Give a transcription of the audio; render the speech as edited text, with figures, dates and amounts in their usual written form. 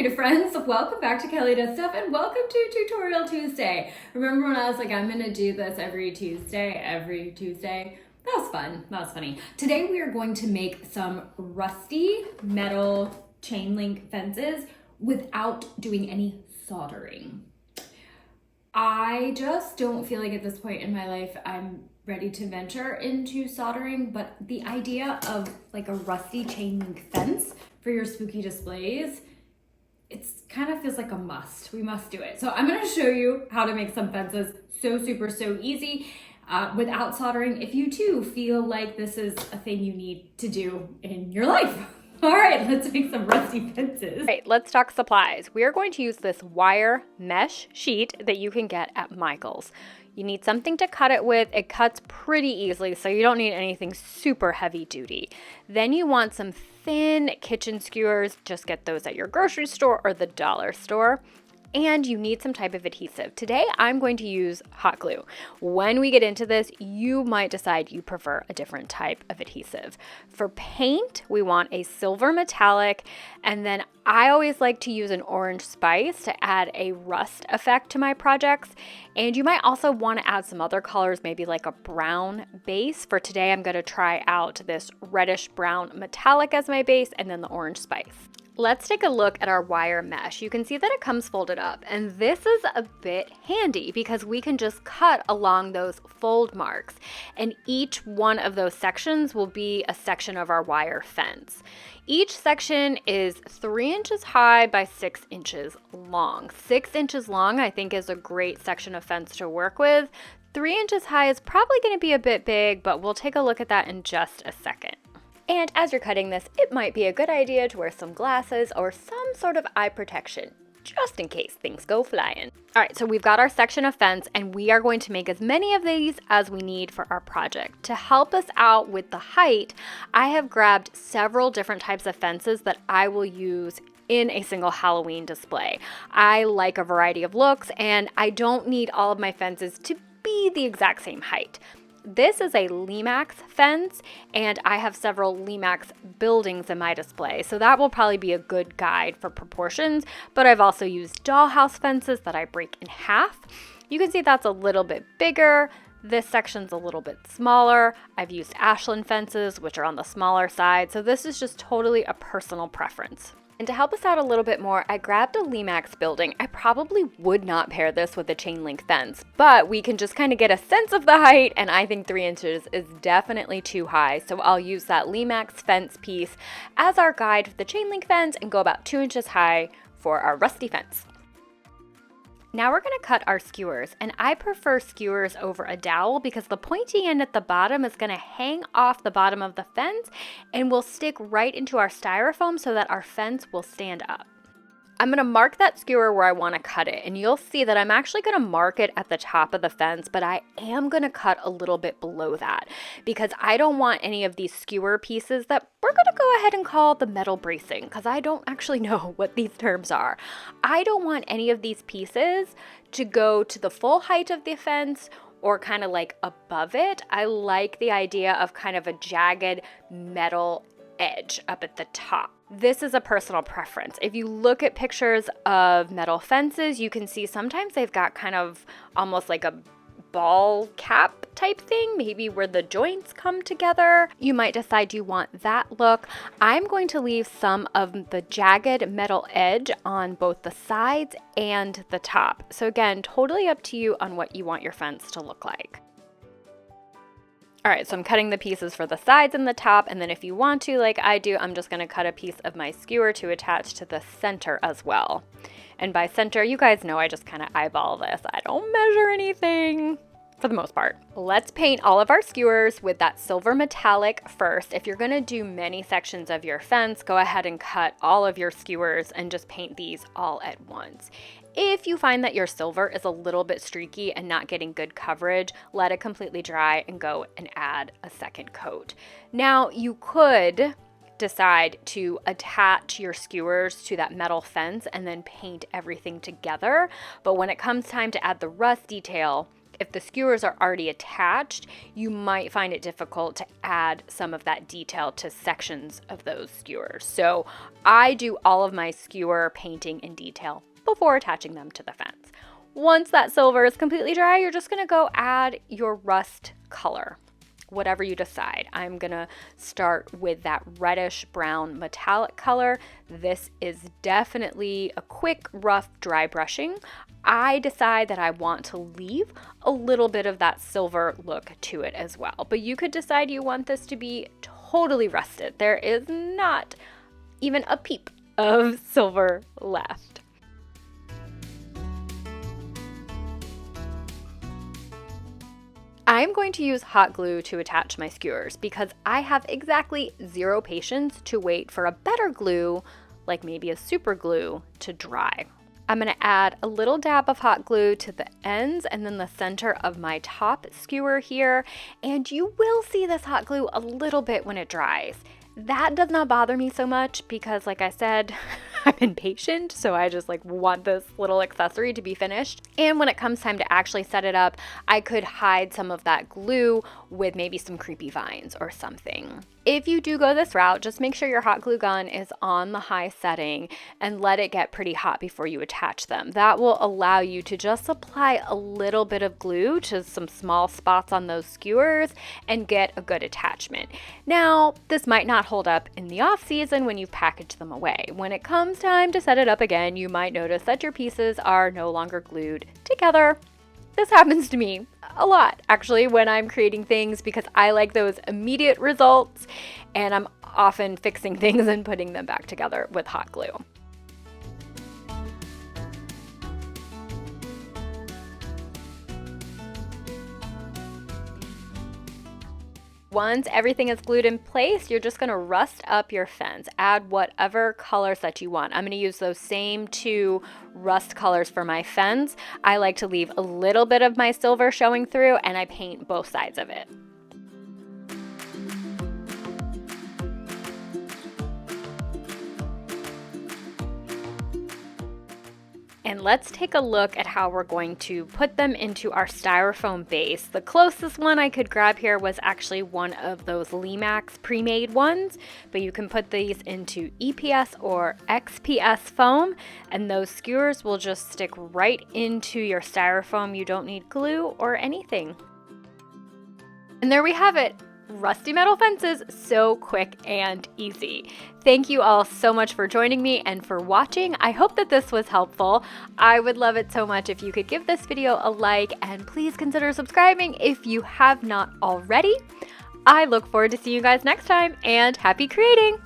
creative friends, welcome back to Kelly Does Stuff and welcome to Tutorial Tuesday. Remember when I was like, I'm gonna do this every Tuesday? That was fun, that was funny. Today we are going to make some rusty metal chain link fences without doing any soldering. I just don't feel like at this point in my life I'm ready to venture into soldering, but the idea of like a rusty chain link fence for your spooky displays, it's kind of feels like a must. We must do it. So I'm going to show you how to make some fences so easy without soldering if you too feel like this is a thing you need to do in your life. All right, let's make some rusty fences. All right, let's talk supplies. We are going to use this wire mesh sheet that you can get at Michael's. You need something to cut it with. It cuts pretty easily, so you don't need anything super heavy duty. Then you want some thin kitchen skewers. Just get those at your grocery store or the dollar store. And you need some type of adhesive. Today, I'm going to use hot glue. When we get into this, you might decide you prefer a different type of adhesive. For paint, we want a silver metallic, and then I always like to use an orange spice to add a rust effect to my projects. And you might also want to add some other colors, maybe like a brown base. For today, I'm going to try out this reddish brown metallic as my base, and then the orange spice. Let's take a look at our wire mesh. You can see that it comes folded up, and this is a bit handy because we can just cut along those fold marks, and each one of those sections will be a section of our wire fence. Each section is 3 inches high by 6 inches long. 6 inches long, I think, is a great section of fence to work with. 3 inches high is probably going to be a bit big, but we'll take a look at that in just a second. And as you're cutting this, it might be a good idea to wear some glasses or some sort of eye protection, just in case things go flying. All right, so we've got our section of fence, and we are going to make as many of these as we need for our project. To help us out with the height, I have grabbed several different types of fences that I will use in a single Halloween display. I like a variety of looks, and I don't need all of my fences to be the exact same height. This is a Limax fence, and I have several Limax buildings in my display, so that will probably be a good guide for proportions, but I've also used dollhouse fences that I break in half. You can see that's a little bit bigger. This section's a little bit smaller. I've used Ashland fences, which are on the smaller side, so this is just totally a personal preference. And to help us out a little bit more, I grabbed a Limax building. I probably would not pair this with a chain link fence, but we can just kind of get a sense of the height, and I think 3 inches is definitely too high. So I'll use that Limax fence piece as our guide for the chain link fence and go about 2 inches high for our rusty fence. Now we're going to cut our skewers, and I prefer skewers over a dowel because the pointy end at the bottom is going to hang off the bottom of the fence and will stick right into our styrofoam so that our fence will stand up. I'm going to mark that skewer where I want to cut it, and you'll see that I'm actually going to mark it at the top of the fence, but I am going to cut a little bit below that because I don't want any of these skewer pieces that we're going to go ahead and call the metal bracing, because I don't actually know what these terms are. I don't want any of these pieces to go to the full height of the fence or kind of like above it. I like the idea of kind of a jagged metal edge up at the top. This is a personal preference. If you look at pictures of metal fences, you can see sometimes they've got kind of almost like a ball cap type thing, maybe where the joints come together. You might decide you want that look. I'm going to leave some of the jagged metal edge on both the sides and the top. So again, totally up to you on what you want your fence to look like. All right, so I'm cutting the pieces for the sides and the top, and then if you want to, like I do, I'm just gonna cut a piece of my skewer to attach to the center as well. And by center, you guys know I just kind of eyeball this. I don't measure anything for the most part. Let's paint all of our skewers with that silver metallic first. If you're gonna do many sections of your fence, go ahead and cut all of your skewers and just paint these all at once. If you find that your silver is a little bit streaky and not getting good coverage, let it completely dry and go and add a second coat. Now, you could decide to attach your skewers to that metal fence and then paint everything together, but when it comes time to add the rust detail, if the skewers are already attached, you might find it difficult to add some of that detail to sections of those skewers. So I do all of my skewer painting in detail before attaching them to the fence. Once that silver is completely dry, you're just gonna go add your rust color, whatever you decide. I'm gonna start with that reddish brown metallic color. This is definitely a quick, rough, dry brushing. I decide that I want to leave a little bit of that silver look to it as well. But you could decide you want this to be totally rusted. There is not even a peep of silver left. I'm going to use hot glue to attach my skewers because I have exactly 0 patience to wait for a better glue, like maybe a super glue, to dry. I'm going to add a little dab of hot glue to the ends and then the center of my top skewer here, and you will see this hot glue a little bit when it dries. That does not bother me so much because, like I said, I'm impatient, so I just want this little accessory to be finished. And when it comes time to actually set it up, I could hide some of that glue with maybe some creepy vines or something. If you do go this route, just make sure your hot glue gun is on the high setting and let it get pretty hot before you attach them. That will allow you to just apply a little bit of glue to some small spots on those skewers and get a good attachment. Now, this might not hold up in the off season when you package them away. When it comes time to set it up again, you might notice that your pieces are no longer glued together. This happens to me a lot, actually, when I'm creating things because I like those immediate results, and I'm often fixing things and putting them back together with hot glue. Once everything is glued in place, you're just gonna rust up your fence. Add whatever colors that you want. I'm gonna use those same 2 rust colors for my fence. I like to leave a little bit of my silver showing through, and I paint both sides of it. And let's take a look at how we're going to put them into our styrofoam base. The closest one I could grab here was actually one of those Limax pre-made ones, but you can put these into EPS or XPS foam, and those skewers will just stick right into your styrofoam. You don't need glue or anything. And there we have it. Rusty metal fences, so quick and easy. Thank you all so much for joining me and for watching. I hope that this was helpful. I would love it so much if you could give this video a like, and please consider subscribing if you have not already. I look forward to seeing you guys next time, and happy creating!